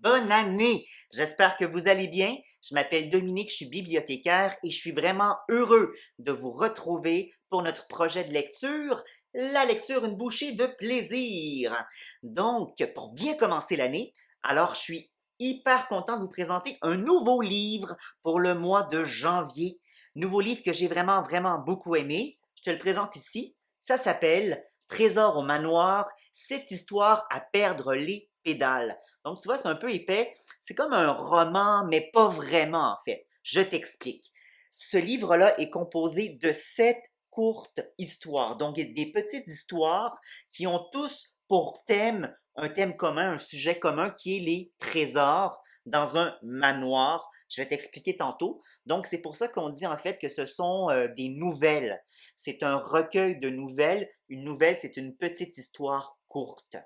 bonne année! J'espère que vous allez bien. Je m'appelle Dominique, je suis bibliothécaire et je suis vraiment heureux de vous retrouver pour notre projet de lecture, la lecture une bouchée de plaisir. Donc, pour bien commencer l'année, alors je suis hyper content de vous présenter un nouveau livre pour le mois de janvier. Nouveau livre que j'ai vraiment beaucoup aimé. Je te le présente ici. Ça s'appelle Trésor au manoir, cette histoire à perdre les pédales. Donc, tu vois, c'est un peu épais. C'est comme un roman, mais pas vraiment, en fait. Je t'explique. Ce livre-là est composé de 7 courtes histoires. Donc, des petites histoires qui ont tous pour thème un thème commun, un sujet commun qui est les trésors dans un manoir. Je vais t'expliquer tantôt. Donc, c'est pour ça qu'on dit en fait que ce sont des nouvelles. C'est un recueil de nouvelles. Une nouvelle, c'est une petite histoire courte.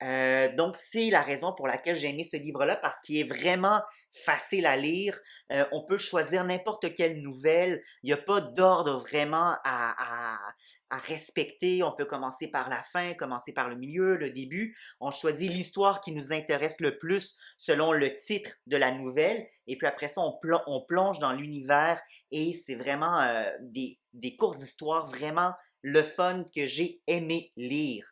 Donc, c'est la raison pour laquelle j'ai aimé ce livre-là, parce qu'il est vraiment facile à lire. On peut choisir n'importe quelle nouvelle. Il n'y a pas d'ordre vraiment à respecter. On peut commencer par la fin, commencer par le milieu, le début. On choisit l'histoire qui nous intéresse le plus selon le titre de la nouvelle. Et puis après ça, on plonge dans l'univers et c'est vraiment des courtes histoires, vraiment le fun que j'ai aimé lire.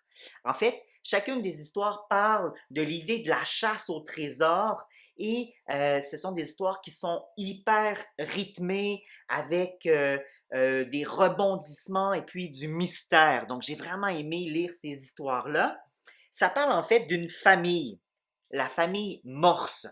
En fait, chacune des histoires parle de l'idée de la chasse au trésor et ce sont des histoires qui sont hyper rythmées avec des rebondissements et puis du mystère. Donc, j'ai vraiment aimé lire ces histoires-là. Ça parle en fait d'une famille, la famille Morse.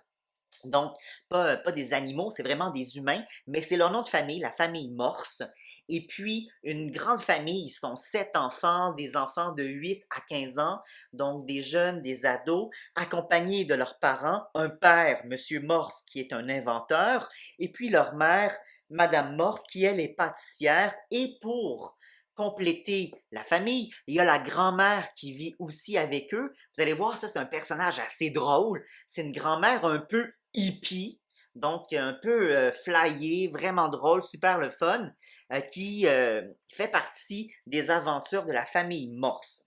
Donc, pas des animaux, c'est vraiment des humains, mais c'est leur nom de famille, la famille Morse. Et puis, une grande famille, ils sont 7 enfants, des enfants de 8 à 15 ans, donc des jeunes, des ados, accompagnés de leurs parents, un père, Monsieur Morse, qui est un inventeur, et puis leur mère, Madame Morse, qui elle est pâtissière, et pour compléter la famille, il y a la grand-mère qui vit aussi avec eux. Vous allez voir, ça c'est un personnage assez drôle. C'est une grand-mère un peu hippie, donc un peu flyée, vraiment drôle, super le fun, qui fait partie des aventures de la famille Morse.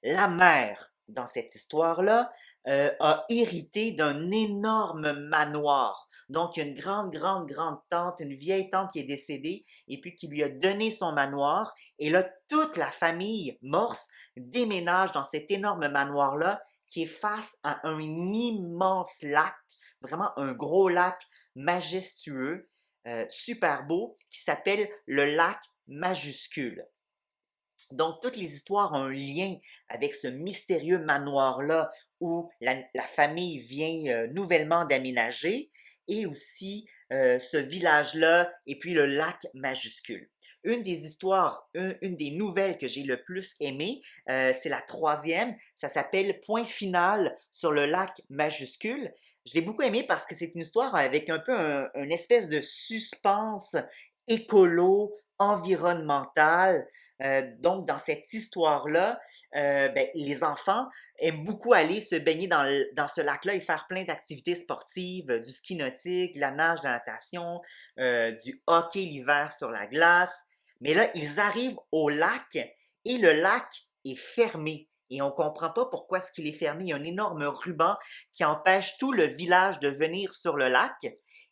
La mère, dans cette histoire-là, a hérité d'un énorme manoir. Donc, il y a une grande tante, une vieille tante qui est décédée et puis qui lui a donné son manoir. Et là, toute la famille Morse déménage dans cet énorme manoir-là qui est face à un immense lac, vraiment un gros lac majestueux, super beau, qui s'appelle le lac majuscule. Donc, toutes les histoires ont un lien avec ce mystérieux manoir-là où la famille vient nouvellement d'aménager et aussi ce village-là et puis le lac majuscule. Une des histoires, une des nouvelles que j'ai le plus aimé, c'est la troisième. Ça s'appelle Point final sur le lac majuscule. Je l'ai beaucoup aimé parce que c'est une histoire avec un peu une espèce de suspense écolo, environnemental. Donc, dans cette histoire-là, ben, les enfants aiment beaucoup aller se baigner dans ce lac-là et faire plein d'activités sportives, du ski nautique, de la nage, de la natation, du hockey l'hiver sur la glace. Mais là, ils arrivent au lac et le lac est fermé. Et on ne comprend pas pourquoi est-ce qu'il est fermé. Il y a un énorme ruban qui empêche tout le village de venir sur le lac.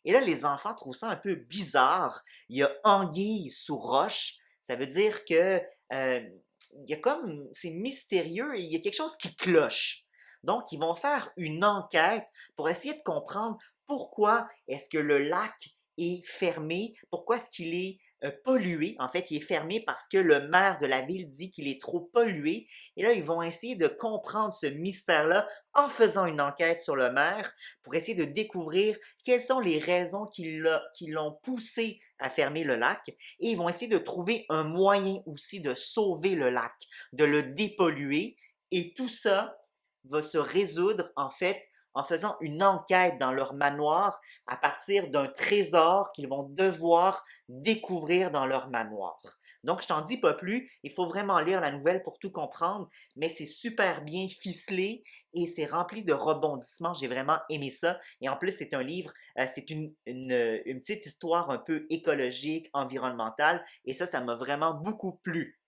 Et là, les enfants trouvent ça un peu bizarre. Il y a anguille sous roche. Ça veut dire que il y a comme c'est mystérieux et il y a quelque chose qui cloche. Donc, ils vont faire une enquête pour essayer de comprendre pourquoi est-ce que le lac est fermé, pourquoi est-ce qu'il est pollué. En fait, il est fermé parce que le maire de la ville dit qu'il est trop pollué. Et là, ils vont essayer de comprendre ce mystère-là en faisant une enquête sur le maire pour essayer de découvrir quelles sont les raisons qui l'ont poussé à fermer le lac. Et ils vont essayer de trouver un moyen aussi de sauver le lac, de le dépolluer. Et tout ça va se résoudre en fait en faisant une enquête dans leur manoir à partir d'un trésor qu'ils vont devoir découvrir dans leur manoir. Donc, je t'en dis pas plus, il faut vraiment lire la nouvelle pour tout comprendre, mais c'est super bien ficelé et c'est rempli de rebondissements. J'ai vraiment aimé ça. Et en plus, c'est un livre, c'est une petite histoire un peu écologique, environnementale, et ça m'a vraiment beaucoup plu.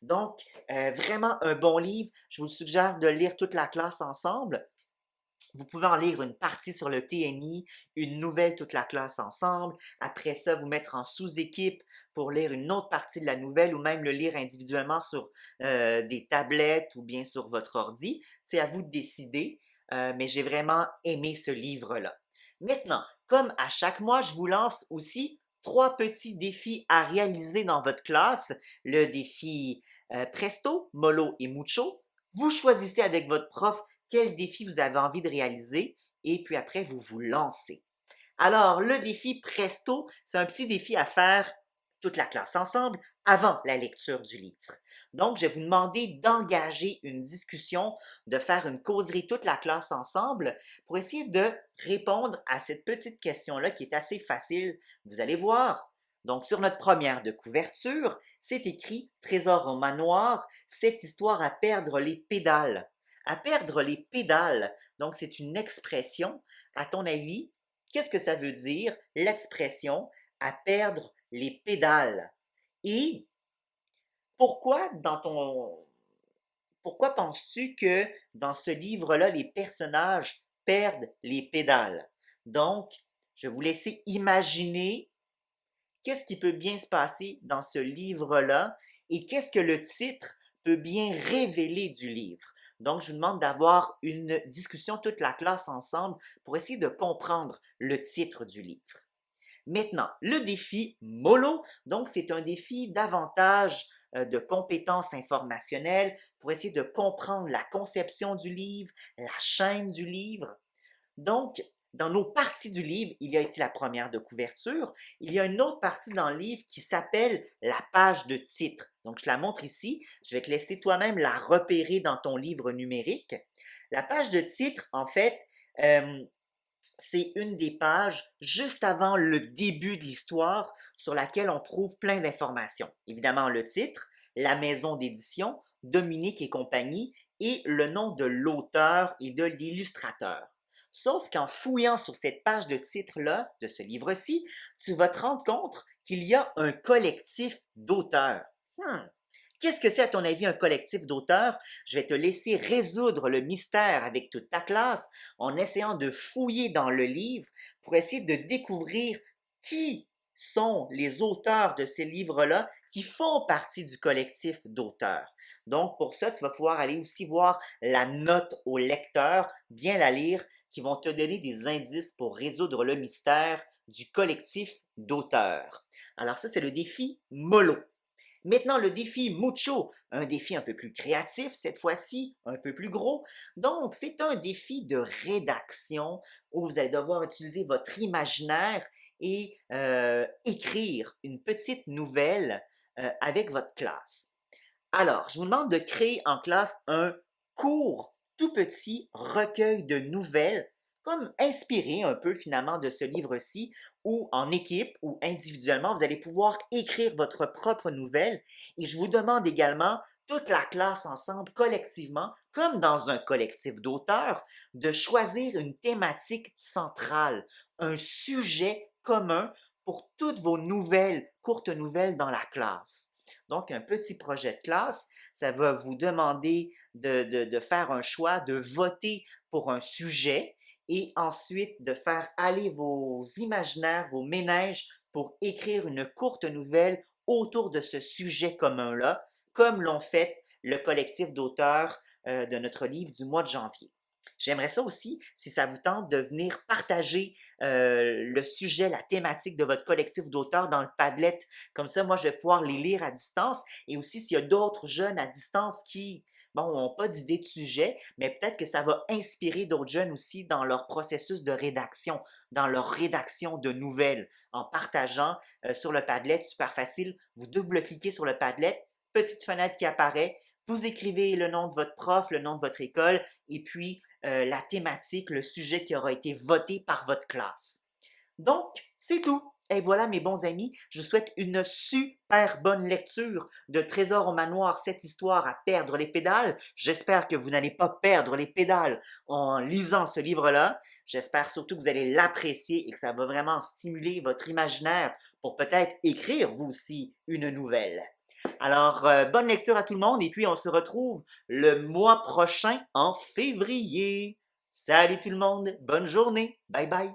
Donc, vraiment un bon livre. Je vous suggère de lire toute la classe ensemble. Vous pouvez en lire une partie sur le TNI, une nouvelle toute la classe ensemble. Après ça, vous mettre en sous-équipe pour lire une autre partie de la nouvelle ou même le lire individuellement sur des tablettes ou bien sur votre ordi. C'est à vous de décider, mais j'ai vraiment aimé ce livre-là. Maintenant, comme à chaque mois, je vous lance aussi trois petits défis à réaliser dans votre classe. Le défi Presto, Molo et Mucho. Vous choisissez avec votre prof quel défi vous avez envie de réaliser et puis après, vous vous lancez. Alors, le défi Presto, c'est un petit défi à faire toute la classe ensemble avant la lecture du livre. Donc, je vais vous demander d'engager une discussion, de faire une causerie toute la classe ensemble pour essayer de répondre à cette petite question-là qui est assez facile. Vous allez voir. Donc, sur notre première de couverture, c'est écrit Trésor au manoir, cette histoire à perdre les pédales. À perdre les pédales, donc c'est une expression. À ton avis, qu'est-ce que ça veut dire, l'expression à perdre les pédales? Et pourquoi dans ton pourquoi penses-tu que dans ce livre-là, les personnages perdent les pédales? Donc, je vais vous laisser imaginer qu'est-ce qui peut bien se passer dans ce livre-là et qu'est-ce que le titre peut bien révéler du livre. Donc, je vous demande d'avoir une discussion toute la classe ensemble pour essayer de comprendre le titre du livre. Maintenant, le défi MOLO, donc c'est un défi davantage de compétences informationnelles pour essayer de comprendre la conception du livre, la chaîne du livre. Donc, dans nos parties du livre, il y a ici la première de couverture. Il y a une autre partie dans le livre qui s'appelle la page de titre. Donc, je la montre ici. Je vais te laisser toi-même la repérer dans ton livre numérique. La page de titre, en fait, euh, c'est une des pages juste avant le début de l'histoire sur laquelle on trouve plein d'informations. Évidemment, le titre, la maison d'édition, Dominique et compagnie, et le nom de l'auteur et de l'illustrateur. Sauf qu'en fouillant sur cette page de titre-là, de ce livre-ci, tu vas te rendre compte qu'il y a un collectif d'auteurs. Qu'est-ce que c'est à ton avis un collectif d'auteurs? Je vais te laisser résoudre le mystère avec toute ta classe en essayant de fouiller dans le livre pour essayer de découvrir qui sont les auteurs de ces livres-là qui font partie du collectif d'auteurs. Donc, pour ça, tu vas pouvoir aller aussi voir la note au lecteur, bien la lire, qui vont te donner des indices pour résoudre le mystère du collectif d'auteurs. Alors ça, c'est le défi MOLO. Maintenant, le défi Mucho, un défi un peu plus créatif cette fois-ci, un peu plus gros. Donc, c'est un défi de rédaction où vous allez devoir utiliser votre imaginaire et écrire une petite nouvelle avec votre classe. Alors, je vous demande de créer en classe un court, tout petit recueil de nouvelles, comme inspiré un peu finalement de ce livre-ci, où en équipe ou individuellement, vous allez pouvoir écrire votre propre nouvelle. Et je vous demande également, toute la classe ensemble, collectivement, comme dans un collectif d'auteurs, de choisir une thématique centrale, un sujet commun pour toutes vos nouvelles, courtes nouvelles dans la classe. Donc, un petit projet de classe, ça va vous demander de faire un choix, de voter pour un sujet et ensuite de faire aller vos imaginaires, vos ménages pour écrire une courte nouvelle autour de ce sujet commun-là, comme l'ont fait le collectif d'auteurs de notre livre du mois de janvier. J'aimerais ça aussi, si ça vous tente, de venir partager le sujet, la thématique de votre collectif d'auteurs dans le Padlet. Comme ça, moi, je vais pouvoir les lire à distance. Et aussi, s'il y a d'autres jeunes à distance qui, bon, n'ont pas d'idée de sujet, mais peut-être que ça va inspirer d'autres jeunes aussi dans leur processus de rédaction, dans leur rédaction de nouvelles, en partageant sur le Padlet, super facile. Vous double-cliquez sur le Padlet, petite fenêtre qui apparaît, vous écrivez le nom de votre prof, le nom de votre école, et puis la thématique, le sujet qui aura été voté par votre classe. Donc, c'est tout. Et voilà, mes bons amis, je vous souhaite une super bonne lecture de Trésor au manoir, cette histoire à perdre les pédales. J'espère que vous n'allez pas perdre les pédales en lisant ce livre-là. J'espère surtout que vous allez l'apprécier et que ça va vraiment stimuler votre imaginaire pour peut-être écrire vous aussi une nouvelle. Alors, bonne lecture à tout le monde et puis on se retrouve le mois prochain en février. Salut tout le monde, bonne journée, bye bye.